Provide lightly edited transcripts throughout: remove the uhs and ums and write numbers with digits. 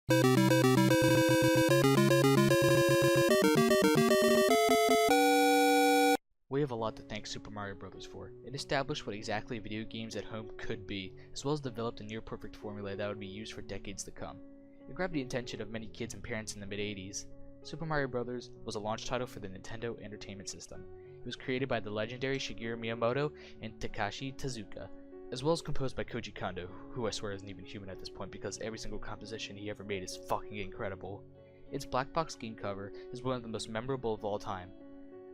We have a lot to thank Super Mario Bros. For. It established what exactly video games at home could be, as well as developed a near-perfect formula that would be used for decades to come. It grabbed the attention of many kids and parents in the mid-80s. Super Mario Bros. Was a launch title for the Nintendo Entertainment System. It was created by the legendary Shigeru Miyamoto and Takashi Tezuka, as well as composed by Koji Kondo, who I swear isn't even human at this point because every single composition he ever made is fucking incredible. Its black box game cover is one of the most memorable of all time.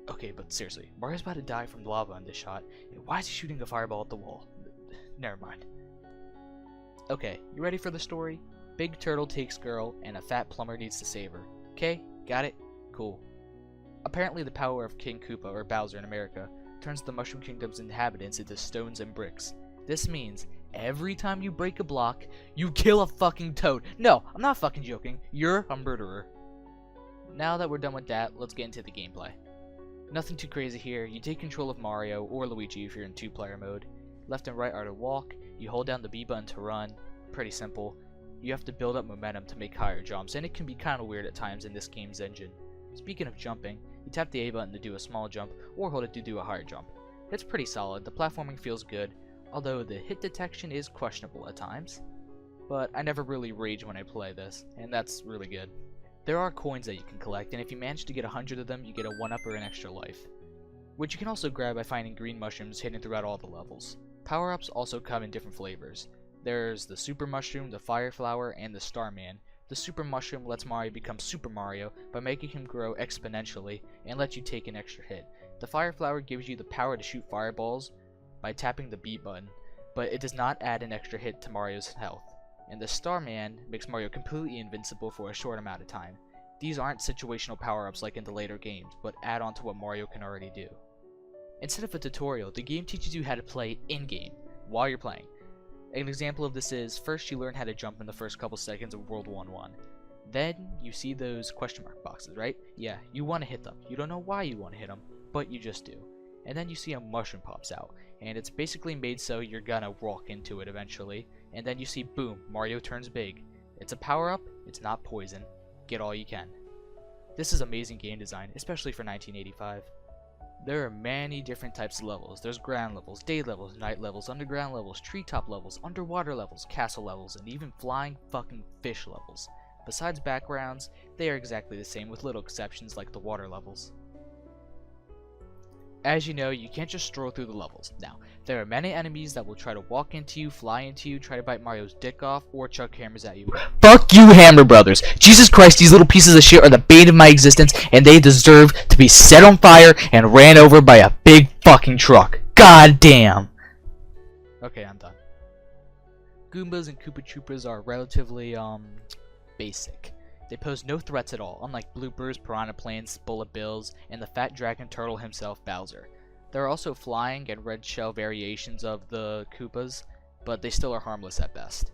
Okay, but seriously, Mario's about to die from lava in this shot, and why is he shooting a fireball at the wall? Never mind. Okay, you ready for the story? Big turtle takes girl, and a fat plumber needs to save her. Okay, got it? Cool. Apparently the power of King Koopa, or Bowser in America, turns the Mushroom Kingdom's inhabitants into stones and bricks. This means, every time you break a block, you kill a fucking toad. No, I'm not fucking joking. You're a murderer. Now that we're done with that, let's get into the gameplay. Nothing too crazy here. You take control of Mario, or Luigi if you're in 2-player mode. Left and right are to walk, you hold down the B button to run. Pretty simple. You have to build up momentum to make higher jumps, and it can be kinda weird at times in this game's engine. Speaking of jumping, you tap the A button to do a small jump, or hold it to do a higher jump. It's pretty solid, the platforming feels good, although the hit detection is questionable at times. But I never really rage when I play this, and that's really good. There are coins that you can collect, and if you manage to get 100 of them, you get a 1-up or an extra life, which you can also grab by finding green mushrooms hidden throughout all the levels. Power-ups also come in different flavors. There's the Super Mushroom, the Fire Flower, and the Starman. The Super Mushroom lets Mario become Super Mario by making him grow exponentially and lets you take an extra hit. The Fire Flower gives you the power to shoot fireballs by tapping the B button, but it does not add an extra hit to Mario's health. And the Starman makes Mario completely invincible for a short amount of time. These aren't situational power-ups like in the later games, but add on to what Mario can already do. Instead of a tutorial, the game teaches you how to play in-game, while you're playing. An example of this is, first you learn how to jump in the first couple seconds of World 1-1. Then, you see those question mark boxes, right? Yeah, you want to hit them. You don't know why you want to hit them, but you just do. And then you see a mushroom pops out, and it's basically made so you're gonna walk into it eventually, and then you see, boom, Mario turns big. It's a power-up, it's not poison. Get all you can. This is amazing game design, especially for 1985. There are many different types of levels. There's ground levels, day levels, night levels, underground levels, treetop levels, underwater levels, castle levels, and even flying fucking fish levels. Besides backgrounds, they are exactly the same with little exceptions like the water levels. As you know, you can't just stroll through the levels. Now, there are many enemies that will try to walk into you, fly into you, try to bite Mario's dick off, or chuck hammers at you. Fuck you, Hammer Brothers! Jesus Christ, these little pieces of shit are the bane of my existence, and they deserve to be set on fire and ran over by a big fucking truck. God damn! Okay, I'm done. Goombas and Koopa Troopas are relatively, basic. They pose no threats at all, unlike bloopers, piranha planes, bullet bills, and the fat dragon turtle himself, Bowser. There are also flying and red shell variations of the Koopas, but they still are harmless at best.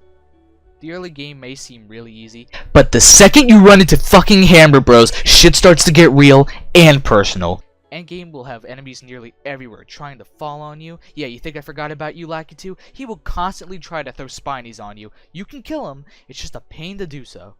The early game may seem really easy, but the second you run into fucking Hammer Bros, shit starts to get real and personal. Endgame will have enemies nearly everywhere trying to fall on you. Yeah, you think I forgot about you, Lakitu? He will constantly try to throw spinies on you. You can kill him, it's just a pain to do so.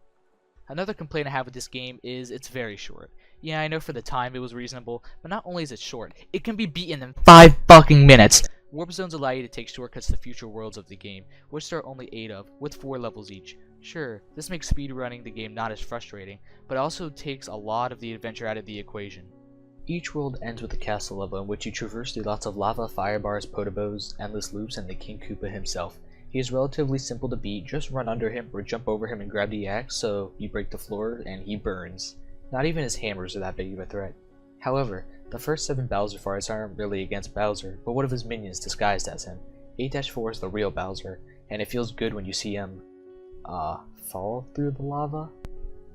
Another complaint I have with this game is it's very short. Yeah, I know for the time it was reasonable, but not only is it short, it can be beaten in 5 fucking minutes. Warp zones allow you to take shortcuts to future worlds of the game, which there are only 8 of, with 4 levels each. Sure, this makes speedrunning the game not as frustrating, but it also takes a lot of the adventure out of the equation. Each world ends with a castle level in which you traverse through lots of lava, fire bars, potobos, endless loops, and the King Koopa himself. He is relatively simple to beat, just run under him or jump over him and grab the axe so you break the floor and he burns. Not even his hammers are that big of a threat. However, the first 7 Bowser fights aren't really against Bowser, but one of his minions disguised as him. 8-4 is the real Bowser, and it feels good when you see him, fall through the lava?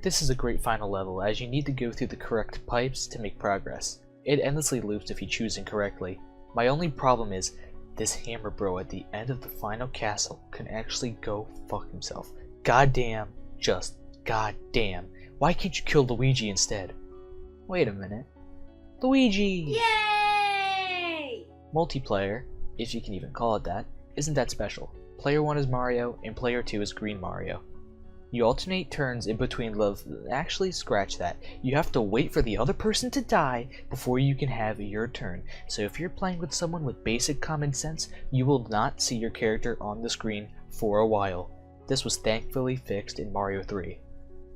This is a great final level, as you need to go through the correct pipes to make progress. It endlessly loops if you choose incorrectly. My only problem is, this Hammer Bro at the end of the final castle can actually go fuck himself. Goddamn, just goddamn. Why can't you kill Luigi instead? Wait a minute. Luigi! Yay! Multiplayer, if you can even call it that, isn't that special. Player 1 is Mario, and Player 2 is Green Mario. You alternate turns in between levels. Actually, scratch that. You have to wait for the other person to die before you can have your turn. So if you're playing with someone with basic common sense, you will not see your character on the screen for a while. This was thankfully fixed in Mario 3.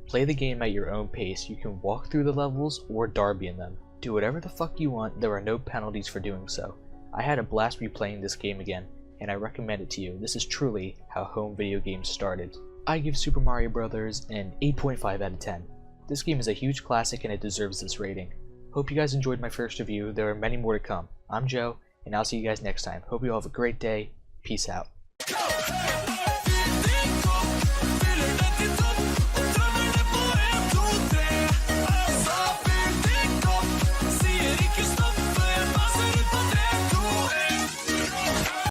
Play the game at your own pace. You can walk through the levels or derby in them. Do whatever the fuck you want, there are no penalties for doing so. I had a blast replaying this game again, and I recommend it to you. This is truly how home video games started. I give Super Mario Bros. An 8.5 out of 10. This game is a huge classic and it deserves this rating. Hope you guys enjoyed my first review. There are many more to come. I'm Joe, and I'll see you guys next time. Hope you all have a great day. Peace out.